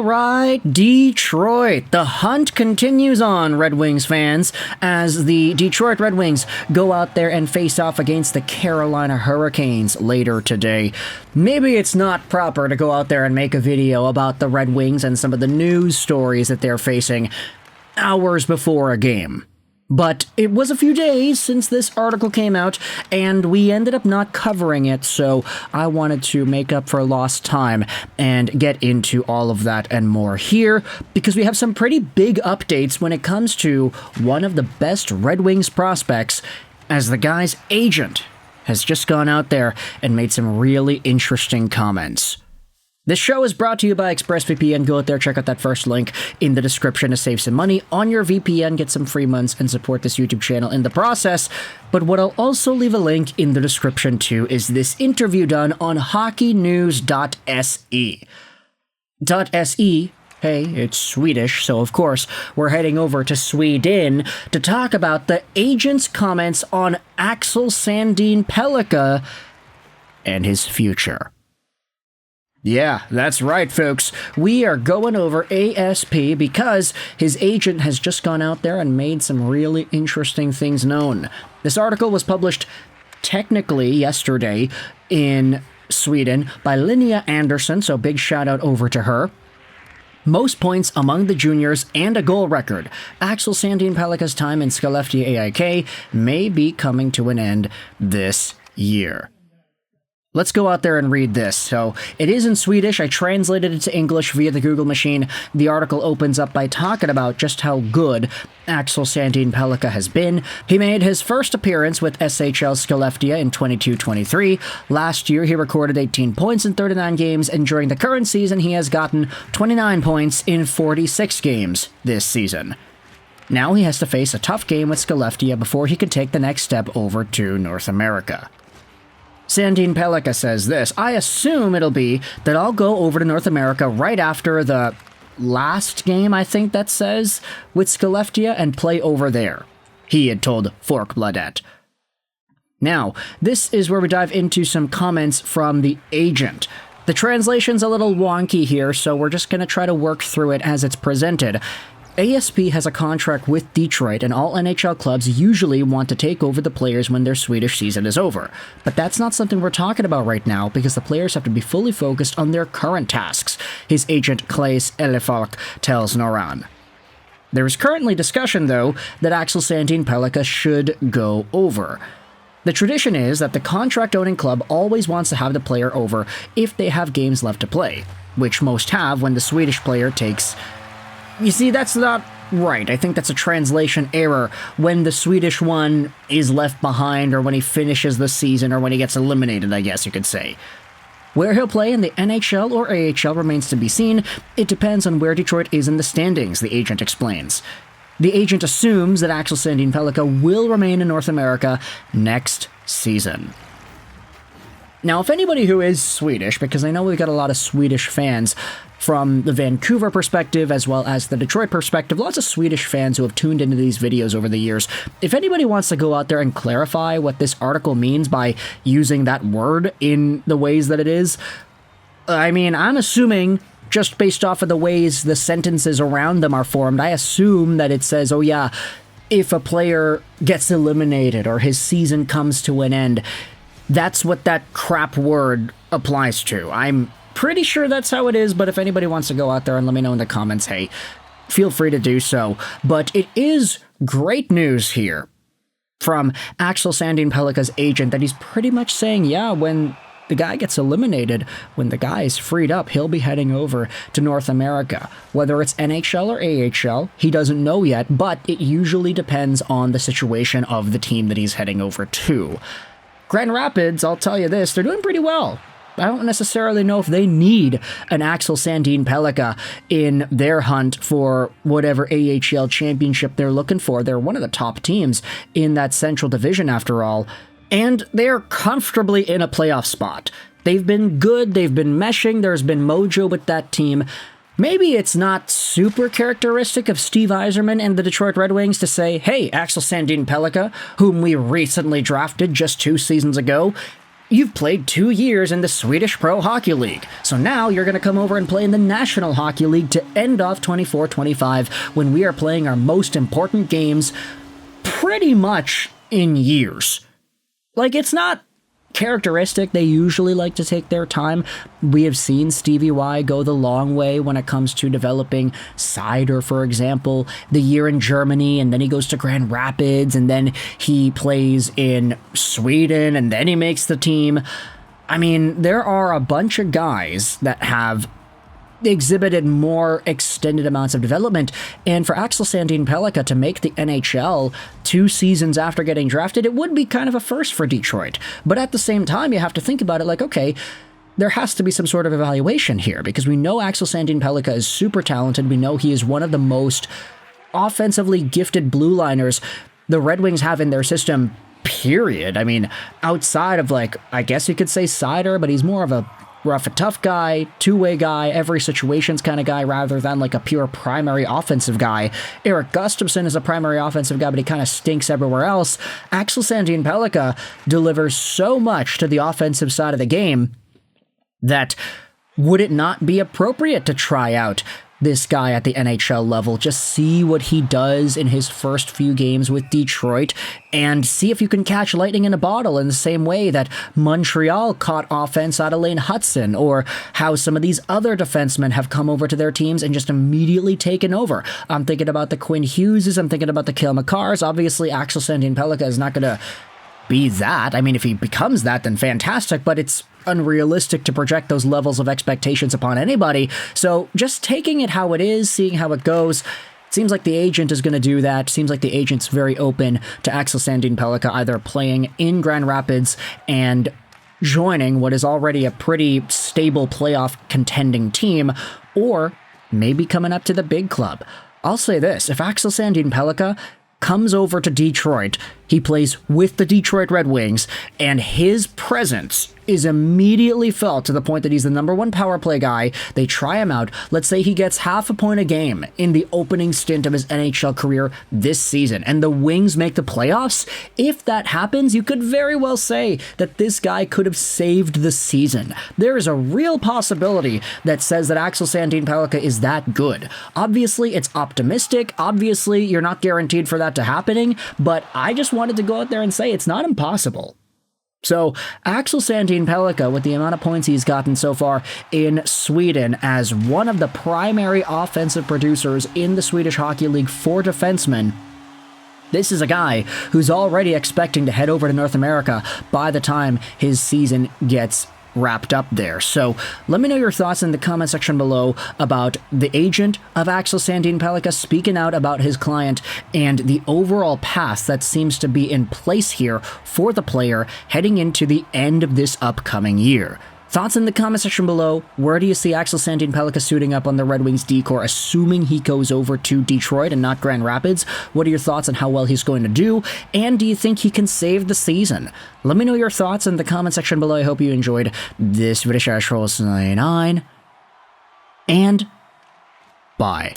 All right, Detroit. The hunt continues on, Red Wings fans, as the Detroit Red Wings go out there and face off against the Carolina Hurricanes later today. Maybe it's not proper to go out there and make a video about the Red Wings and some of the news stories that they're facing hours before a game. But it was a few days since this article came out, and we ended up not covering it, so I wanted to make up for lost time and get into all of that and more here, because we have some pretty big updates when it comes to one of the best Red Wings prospects, as the guy's agent has just gone out there and made some really interesting comments. This show is brought to you by ExpressVPN. Go out there, check out that first link in the description to save some money on your VPN, get some free months, and support this YouTube channel in the process. But what I'll also leave a link in the description to is this interview done on hockeynews.se. .se, hey, it's Swedish, so of course we're heading over to Sweden to talk about the agent's comments on Axel Sandin Pellikka and his future. Yeah, that's right, folks. We are going over ASP because his agent has just gone out there and made some really interesting things known. This article was published technically yesterday in Sweden by Linnea Anderson, so big shout out over to her. Most points among the juniors and a goal record. Axel Sandin Pellikka's time in Skellefteå AIK may be coming to an end this year. Let's go out there and read this. So, it is in Swedish. I translated it to English via the Google machine. The article opens up by talking about just how good Axel Sandin Pellikka has been. He made his first appearance with SHL Skellefteå in 22-23. Last year, he recorded 18 points in 39 games, and during the current season, he has gotten 29 points in 46 games this season. Now he has to face a tough game with Skellefteå before he can take the next step over to North America. Sandin Pellikka says this: I assume it'll be that I'll go over to North America right after the last game, I think that says, with Skellefteå and play over there, he had told Folkbladet. Now, this is where we dive into some comments from the agent. The translation's a little wonky here, so we're just going to try to work through it as it's presented. ASP has a contract with Detroit, and all NHL clubs usually want to take over the players when their Swedish season is over. But that's not something we're talking about right now, because the players have to be fully focused on their current tasks, his agent Claes Elefalk tells Noran. There is currently discussion, though, that Axel Sandin Pellikka should go over. The tradition is that the contract-owning club always wants to have the player over if they have games left to play, which most have when the Swedish player takes... You see, that's not right. I think that's a translation error when the Swedish one is left behind, or when he finishes the season, or when he gets eliminated, I guess you could say. Where he'll play in the NHL or AHL remains to be seen. It depends on where Detroit is in the standings, the agent explains. The agent assumes that Axel Sandin Pellikka will remain in North America next season. Now, if anybody who is Swedish, because I know we've got a lot of Swedish fans from the Vancouver perspective as well as the Detroit perspective, lots of Swedish fans who have tuned into these videos over the years. If anybody wants to go out there and clarify what this article means by using that word in the ways that it is, I mean, I'm assuming, just based off of the ways the sentences around them are formed, I assume that it says, oh yeah, if a player gets eliminated or his season comes to an end, that's what that crap word applies to. I'm pretty sure that's how it is, but if anybody wants to go out there and let me know in the comments, hey, feel free to do so. But it is great news here from Axel Sandin Pellikka's agent that he's pretty much saying, yeah, when the guy gets eliminated, when the guy is freed up, he'll be heading over to North America. Whether it's NHL or AHL, he doesn't know yet, but it usually depends on the situation of the team that he's heading over to. Grand Rapids, I'll tell you this, they're doing pretty well. I don't necessarily know if they need an Axel Sandin Pellikka in their hunt for whatever AHL championship they're looking for. They're one of the top teams in that Central Division, after all, and they're comfortably in a playoff spot. They've been good, they've been meshing, there's been mojo with that team. Maybe it's not super characteristic of Steve Yzerman and the Detroit Red Wings to say, hey, Axel Sandin Pellikka, whom we recently drafted just 2 seasons ago, You've played 2 years in the Swedish Pro Hockey League, so now you're going to come over and play in the National Hockey League to end off 24-25 when we are playing our most important games pretty much in years. Like, it's not characteristic. They usually like to take their time. We have seen Stevie Y go the long way when it comes to developing Seider, for example, the year in Germany, and then he goes to Grand Rapids, and then he plays in Sweden, and then he makes the team. I mean, there are a bunch of guys that have exhibited more extended amounts of development, and for Axel Sandin Pellikka to make the NHL 2 seasons after getting drafted, it would be kind of a first for Detroit. But at the same time, you have to think about it like, okay, there has to be some sort of evaluation here, because we know Axel Sandin Pellikka is super talented. We know he is one of the most offensively gifted blue liners the Red Wings have in their system, period. I mean, outside of, like, I guess you could say Seider, but he's more of a rough and tough guy, two-way guy, every situations kind of guy, rather than like a pure primary offensive guy. Erik Gustafsson is a primary offensive guy, but he kind of stinks everywhere else. Axel Sandin Pellikka delivers so much to the offensive side of the game that would it not be appropriate to try out this guy at the NHL level, just see what he does in his first few games with Detroit, and see if you can catch lightning in a bottle in the same way that Montreal caught offense out of Lane Hudson, or how some of these other defensemen have come over to their teams and just immediately taken over. I'm thinking about the Quinn Hugheses, I'm thinking about the Cale Makars. Obviously, Axel Sandin Pellikka is not going to be that. I mean, if he becomes that, then fantastic, but it's unrealistic to project those levels of expectations upon anybody. So just taking it how it is, seeing how it goes. Seems like the agent is going to do that. Seems like the agent's very open to Axel Sandin Pellikka either playing in Grand Rapids and joining what is already a pretty stable playoff contending team, or maybe coming up to the big club. I'll say this, if Axel Sandin Pellikka comes over to Detroit, he plays with the Detroit Red Wings, and his presence is immediately felt to the point that he's the number 1 power play guy. They try him out. Let's say he gets half a point a game in the opening stint of his NHL career this season, and the Wings make the playoffs. If that happens, you could very well say that this guy could have saved the season. There is a real possibility that says that Axel Sandin Pellikka is that good. Obviously, it's optimistic. Obviously, you're not guaranteed for that to happening, but I just wanted to go out there and say it's not impossible. So, Axel Sandin Pellikka, with the amount of points he's gotten so far in Sweden as one of the primary offensive producers in the Swedish Hockey League for defensemen, this is a guy who's already expecting to head over to North America by the time his season gets wrapped up there. So let me know your thoughts in the comment section below about the agent of Axel Sandin Pellikka speaking out about his client and the overall path that seems to be in place here for the player heading into the end of this upcoming year. Thoughts in the comment section below. Where do you see Axel Sandin Pellikka suiting up on the Red Wings decor, assuming he goes over to Detroit and not Grand Rapids? What are your thoughts on how well he's going to do? And do you think he can save the season? Let me know your thoughts in the comment section below. I hope you enjoyed this video. And bye.